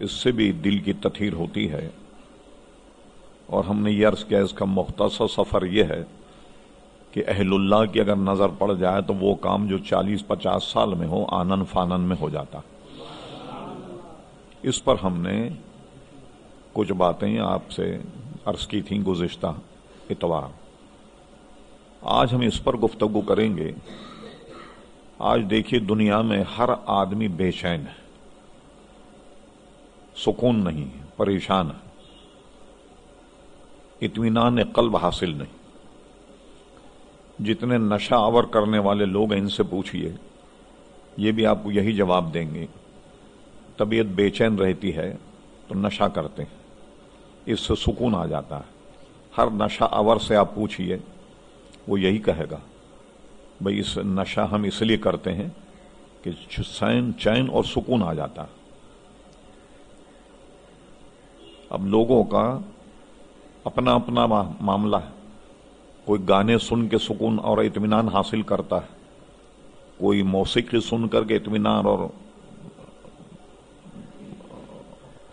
اس سے بھی دل کی تطہیر ہوتی ہے، اور ہم نے یہ عرض کیا اس کا مختصر سفر یہ ہے کہ اہل اللہ کی اگر نظر پڑ جائے تو وہ کام جو 40-50 سال میں ہو آنن فانن میں ہو جاتا۔ اس پر ہم نے کچھ باتیں آپ سے عرض کی تھیں گزشتہ اتوار۔ آج ہم اس پر گفتگو کریں گے۔ آج دیکھیے دنیا میں ہر آدمی بے چین ہے، سکون نہیں، پریشان ہے، اطمینان قلب حاصل نہیں۔ جتنے نشہ آور کرنے والے لوگ ہیں ان سے پوچھئے، یہ بھی آپ کو یہی جواب دیں گے۔ طبیعت بے چین رہتی ہے تو نشہ کرتے ہیں، اس سے سکون آ جاتا ہے۔ ہر نشہ آور سے آپ پوچھئے، وہ یہی کہے گا بھئی اس نشہ ہم اس لیے کرتے ہیں کہ چین اور سکون آ جاتا ہے۔ اب لوگوں کا اپنا اپنا معاملہ ہے، کوئی گانے سن کے سکون اور اطمینان حاصل کرتا ہے، کوئی موسیقی سن کر کے اطمینان اور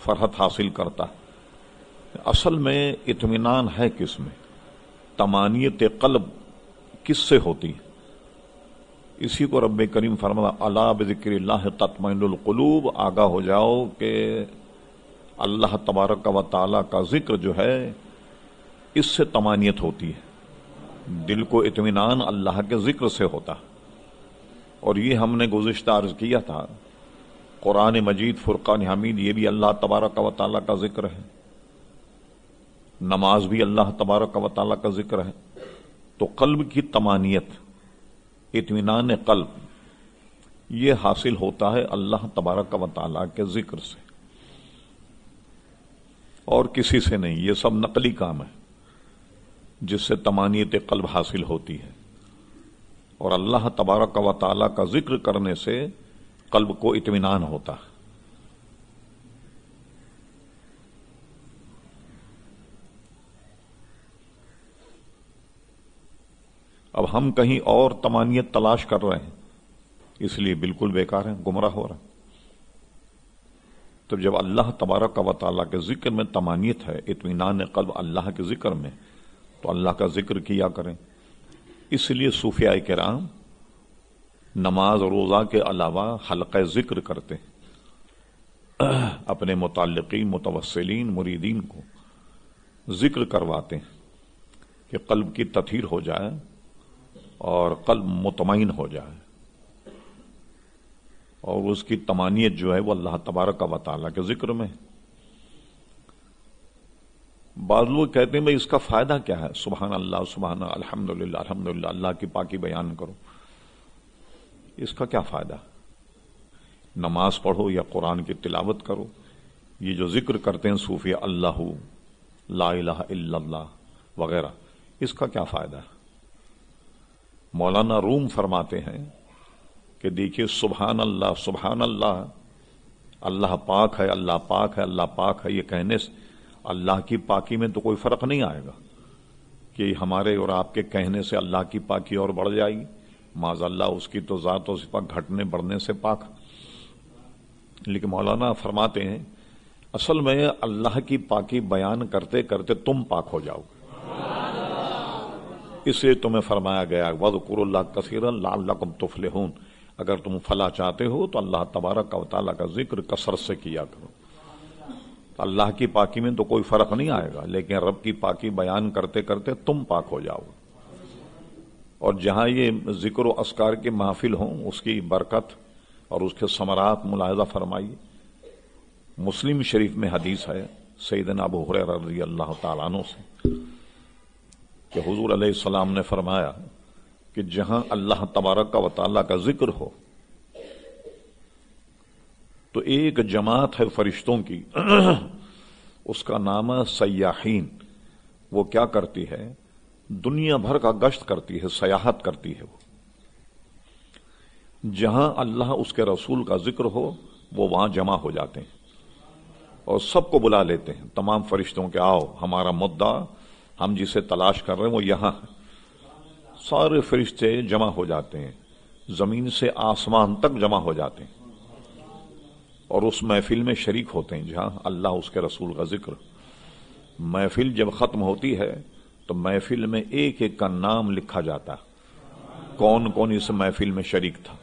فرحت حاصل کرتا ہے۔ اصل میں اطمینان ہے کس میں؟ طمانینت قلب کس سے ہوتی ہے؟ اسی کو رب کریم فرماتا الا بذکر اللہ تطمئن القلوب، آگاہ ہو جاؤ کہ اللہ تبارک و تعالی کا ذکر جو ہے اس سے طمانینت ہوتی ہے، دل کو اطمینان اللہ کے ذکر سے ہوتا۔ اور یہ ہم نے گزشتہ عرض کیا تھا، قرآن مجید فرقان حمید یہ بھی اللہ تبارک و تعالی کا ذکر ہے، نماز بھی اللہ تبارک و تعالی کا ذکر ہے۔ تو قلب کی طمانینت، اطمینان قلب یہ حاصل ہوتا ہے اللہ تبارک و تعالی کے ذکر سے، اور کسی سے نہیں۔ یہ سب نقلی کام ہے جس سے طمانینت قلب حاصل ہوتی ہے، اور اللہ تبارک و تعالی کا ذکر کرنے سے قلب کو اطمینان ہوتا ہے۔ اب ہم کہیں اور طمانینت تلاش کر رہے ہیں، اس لیے بالکل بیکار ہیں، گمراہ ہو رہے ہیں۔ تو جب اللہ تبارک و تعالیٰ کے ذکر میں طمانینت ہے، اطمینان قلب اللہ کے ذکر میں، تو اللہ کا ذکر کیا کریں۔ اس لیے صوفیاء کرام نماز اور روزہ کے علاوہ حلقہ ذکر کرتے ہیں، اپنے متعلقین، متوسلین، مریدین کو ذکر کرواتے ہیں کہ قلب کی تطہیر ہو جائے اور قلب مطمئن ہو جائے، اور اس کی طمانینت جو ہے وہ اللہ تبارک و تعالیٰ کے ذکر میں۔ بعض لوگ کہتے ہیں بھئی اس کا فائدہ کیا ہے؟ سبحان اللہ، سبحان اللہ، الحمدللہ، الحمدللہ، اللہ کی پاکی بیان کرو، اس کا کیا فائدہ؟ نماز پڑھو یا قرآن کی تلاوت کرو، یہ جو ذکر کرتے ہیں صوفی، اللہ، لا الہ الا اللہ وغیرہ، اس کا کیا فائدہ ہے؟ مولانا روم فرماتے ہیں کہ دیکھیے سبحان اللہ، سبحان اللہ، اللہ پاک ہے، اللہ پاک ہے، اللہ پاک ہے، یہ کہنے سے اللہ کی پاکی میں تو کوئی فرق نہیں آئے گا کہ ہمارے اور آپ کے کہنے سے اللہ کی پاکی اور بڑھ جائے گی۔ معاذ اللہ، اس کی تو ذات و صفات گھٹنے بڑھنے سے پاک۔ لیکن مولانا فرماتے ہیں اصل میں اللہ کی پاکی بیان کرتے کرتے تم پاک ہو جاؤ گے، اس لیے تمہیں فرمایا گیا وَاذْكُرُوا اللَّهَ كَثِيرًا لَعَلَّكُمْ تُفْلِحُونَ، اگر تم فلاح چاہتے ہو تو اللہ تبارک و تعالیٰ کا ذکر کثرت سے کیا کرو۔ اللہ کی پاکی میں تو کوئی فرق نہیں آئے گا، لیکن رب کی پاکی بیان کرتے کرتے تم پاک ہو جاؤ۔ اور جہاں یہ ذکر و اذکار کی محفل ہوں، اس کی برکت اور اس کے ثمرات ملاحظہ فرمائیے۔ مسلم شریف میں حدیث ہے سیدنا ابو ہریرہ رضی اللہ تعالیٰ عنہ سے کہ حضور علیہ السلام نے فرمایا کہ جہاں اللہ تبارک و تعالیٰ کا ذکر ہو تو ایک جماعت ہے فرشتوں کی، اس کا نام ہے سیاحین۔ وہ کیا کرتی ہے؟ دنیا بھر کا گشت کرتی ہے، سیاحت کرتی ہے۔ وہ جہاں اللہ اس کے رسول کا ذکر ہو وہ وہاں جمع ہو جاتے ہیں اور سب کو بلا لیتے ہیں، تمام فرشتوں کے آؤ، ہمارا مدعا ہم جسے تلاش کر رہے ہیں وہ یہاں ہے۔ سارے فرشتے جمع ہو جاتے ہیں، زمین سے آسمان تک جمع ہو جاتے ہیں۔ اور اس محفل میں شریک ہوتے ہیں جہاں اللہ اس کے رسول کا ذکر. محفل جب ختم ہوتی ہے تو محفل میں ایک ایک کا نام لکھا جاتا ہے، کون کون اس محفل میں شریک تھا.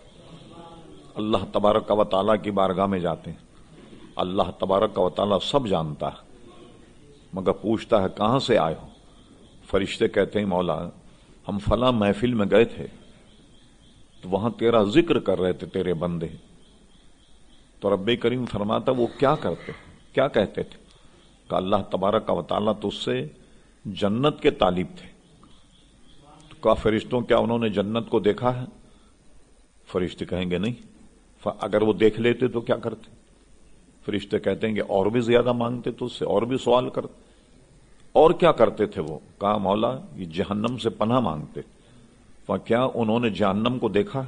اللہ تبارک و تعالیٰ کی بارگاہ میں جاتے ہیں. اللہ تبارک و تعالیٰ سب جانتا ہے، مگر پوچھتا ہے کہاں سے آئے ہو. فرشتے کہتے ہیں مولا ہم فلاں محفل میں گئے تھے تو وہاں تیرا ذکر کر رہے تھے تیرے بندے. تو رب کریم فرماتا وہ کیا کرتے، کیا کہتے تھے؟ کہ اللہ تبارک و تعالیٰ تو اس سے جنت کے طالب تھے. تو کہا فرشتوں کیا انہوں نے جنت کو دیکھا ہے؟ فرشتے کہیں گے نہیں. اگر وہ دیکھ لیتے تو کیا کرتے؟ فرشتے کہتے ہیں کہ اور بھی زیادہ مانگتے تو اس سے اور بھی سوال کرتے. اور کیا کرتے تھے وہ؟ کہا مولا یہ جہنم سے پناہ مانگتے. کیا انہوں نے جہنم کو دیکھا؟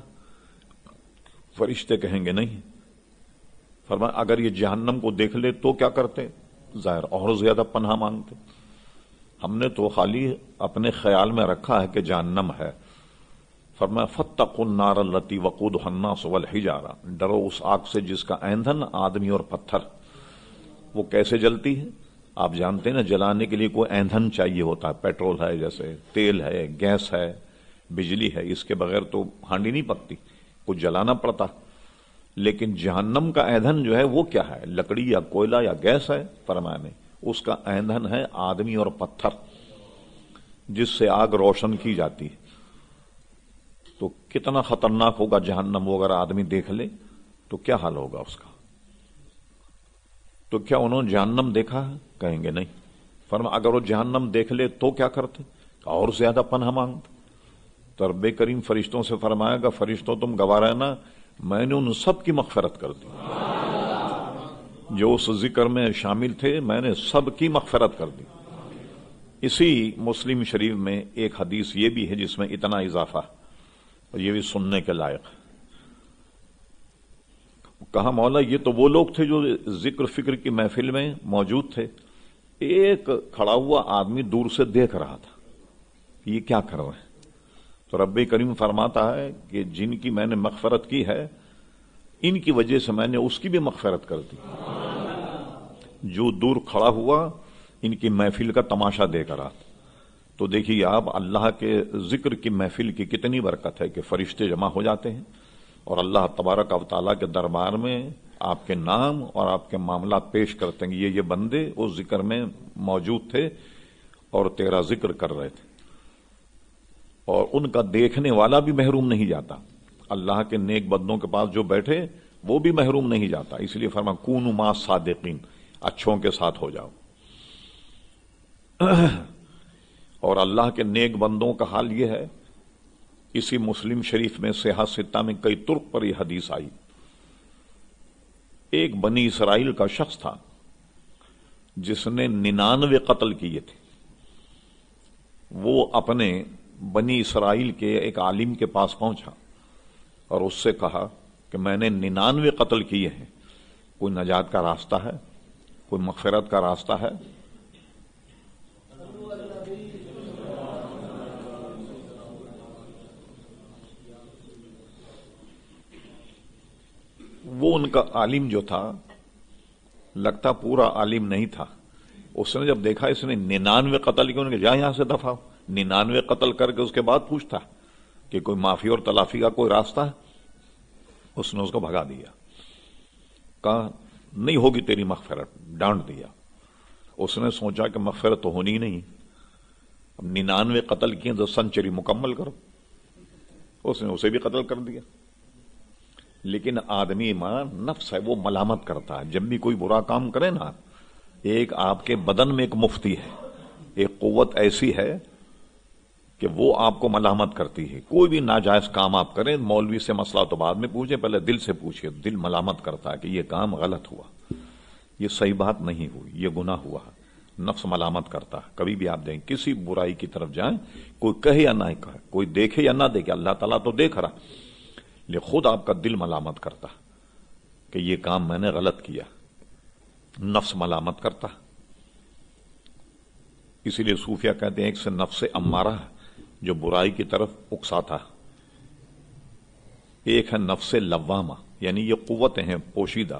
فرشتے کہیں گے نہیں. فرمایا اگر یہ جہنم کو دیکھ لے تو کیا کرتے؟ ظاہر اور زیادہ پناہ مانگتے. ہم نے تو خالی اپنے خیال میں رکھا ہے کہ جہنم ہے. فرمایا فاتقوا النار التي وقودها الناس والحجارہ، ڈرو اس آگ سے جس کا ایندھن آدمی اور پتھر. وہ کیسے جلتی ہے؟ آپ جانتے ہیں نا جلانے کے لیے کوئی ایندھن چاہیے ہوتا ہے. پیٹرول ہے، جیسے تیل ہے، گیس ہے، بجلی ہے. اس کے بغیر تو ہانڈی نہیں پکتی، کچھ جلانا پڑتا. لیکن جہنم کا ایندھن جو ہے وہ کیا ہے؟ لکڑی یا کوئلہ یا گیس ہے؟ فرمایا نہیں، اس کا ایندھن ہے آدمی اور پتھر، جس سے آگ روشن کی جاتی ہے. تو کتنا خطرناک ہوگا جہنم. وہ اگر آدمی دیکھ لے تو کیا حال ہوگا اس کا. تو کیا انہوں نے جہنم دیکھا ہے؟ کہیں گے نہیں. فرمایا اگر وہ جہنم دیکھ لے تو کیا کرتے؟ اور زیادہ پناہ مانگتے. تو رب کریم فرشتوں سے فرمائے گا فرشتوں تم گواہ رہنا میں نے ان سب کی مغفرت کر دی جو اس ذکر میں شامل تھے، میں نے سب کی مغفرت کر دی. اسی مسلم شریف میں ایک حدیث یہ بھی ہے جس میں اتنا اضافہ، اور یہ بھی سننے کے لائق. کہا مولا یہ تو وہ لوگ تھے جو ذکر فکر کی محفل میں موجود تھے. ایک کھڑا ہوا آدمی دور سے دیکھ رہا تھا یہ کیا کر رہے ہیں. تو رب کریم فرماتا ہے کہ جن کی میں نے مغفرت کی ہے ان کی وجہ سے میں نے اس کی بھی مغفرت کر دی. جو دور کھڑا ہوا ان کی محفل کا تماشا دیکھ رہا تھا. تو دیکھیے آپ اللہ کے ذکر کی محفل کی کتنی برکت ہے کہ فرشتے جمع ہو جاتے ہیں اور اللہ تبارک و تعالیٰ کے دربار میں آپ کے نام اور آپ کے معاملات پیش کرتے ہیں. یہ بندے اس ذکر میں موجود تھے اور تیرا ذکر کر رہے تھے. اور ان کا دیکھنے والا بھی محروم نہیں جاتا. اللہ کے نیک بندوں کے پاس جو بیٹھے وہ بھی محروم نہیں جاتا. اس لیے فرمایا کونوا مع الصادقین، اچھوں کے ساتھ ہو جاؤ. اور اللہ کے نیک بندوں کا حال یہ ہے، اسی مسلم شریف میں صحیح ستہ میں کئی طرق پر یہ حدیث آئی. ایک بنی اسرائیل کا شخص تھا جس نے 99 قتل کیے تھے. وہ اپنے بنی اسرائیل کے ایک عالم کے پاس پہنچا اور اس سے کہا کہ میں نے 99 قتل کیے ہیں، کوئی نجات کا راستہ ہے، کوئی مغفرت کا راستہ ہے؟ وہ ان کا عالم جو تھا لگتا پورا عالم نہیں تھا. اس نے جب دیکھا اس نے 99 قتل کیے، انہوں نے کہا جا یہاں سے دفع ہو. 99 قتل کر کے اس کے بعد پوچھتا کہ کوئی معافی اور تلافی کا کوئی راستہ ہے؟ اس نے اس کو بھگا دیا، کہا نہیں ہوگی تیری مغفرت، ڈانٹ دیا. اس نے سوچا کہ مغفرت تو ہونی ہی نہیں، اب 99 قتل کیے تو سنچری مکمل کرو. اس نے اسے بھی قتل کر دیا. لیکن آدمی ماں نفس ہے، وہ ملامت کرتا ہے. جب بھی کوئی برا کام کرے نا، ایک آپ کے بدن میں ایک مفتی ہے، ایک قوت ایسی ہے کہ وہ آپ کو ملامت کرتی ہے. کوئی بھی ناجائز کام آپ کریں، مولوی سے مسئلہ تو بعد میں پوچھیں، پہلے دل سے پوچھئے. دل ملامت کرتا ہے کہ یہ کام غلط ہوا، یہ صحیح بات نہیں ہوئی، یہ گناہ ہوا. نفس ملامت کرتا ہے. کبھی بھی آپ دیکھیں کسی برائی کی طرف جائیں، کوئی کہے یا نہ کہے، کوئی دیکھے یا نہ دیکھے، اللہ تعالیٰ تو دیکھ رہا، لیکن خود آپ کا دل ملامت کرتا کہ یہ کام میں نے غلط کیا. نفس ملامت کرتا. اسی لیے صوفیہ کہتے ہیں ایک سے نفس امارہ جو برائی کی طرف اکساتا، ایک ہے نفس لوامہ، یعنی یہ قوتیں ہیں پوشیدہ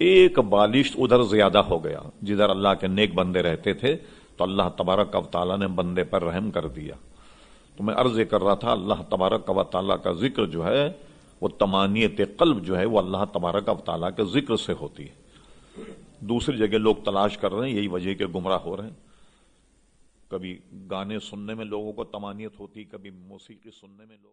ایک بالشت ادھر زیادہ ہو گیا جدھر اللہ کے نیک بندے رہتے تھے تو اللہ تبارک و تعالیٰ نے بندے پر رحم کر دیا. تو میں عرض کر رہا تھا اللہ تبارک و تعالیٰ کا ذکر جو ہے وہ طمانینت قلب جو ہے وہ اللہ تبارک و تعالیٰ کے ذکر سے ہوتی ہے. دوسری جگہ لوگ تلاش کر رہے ہیں، یہی وجہ کہ گمراہ ہو رہے ہیں. کبھی گانے سننے میں لوگوں کو طمانینت ہوتی، کبھی موسیقی سننے میں لوگ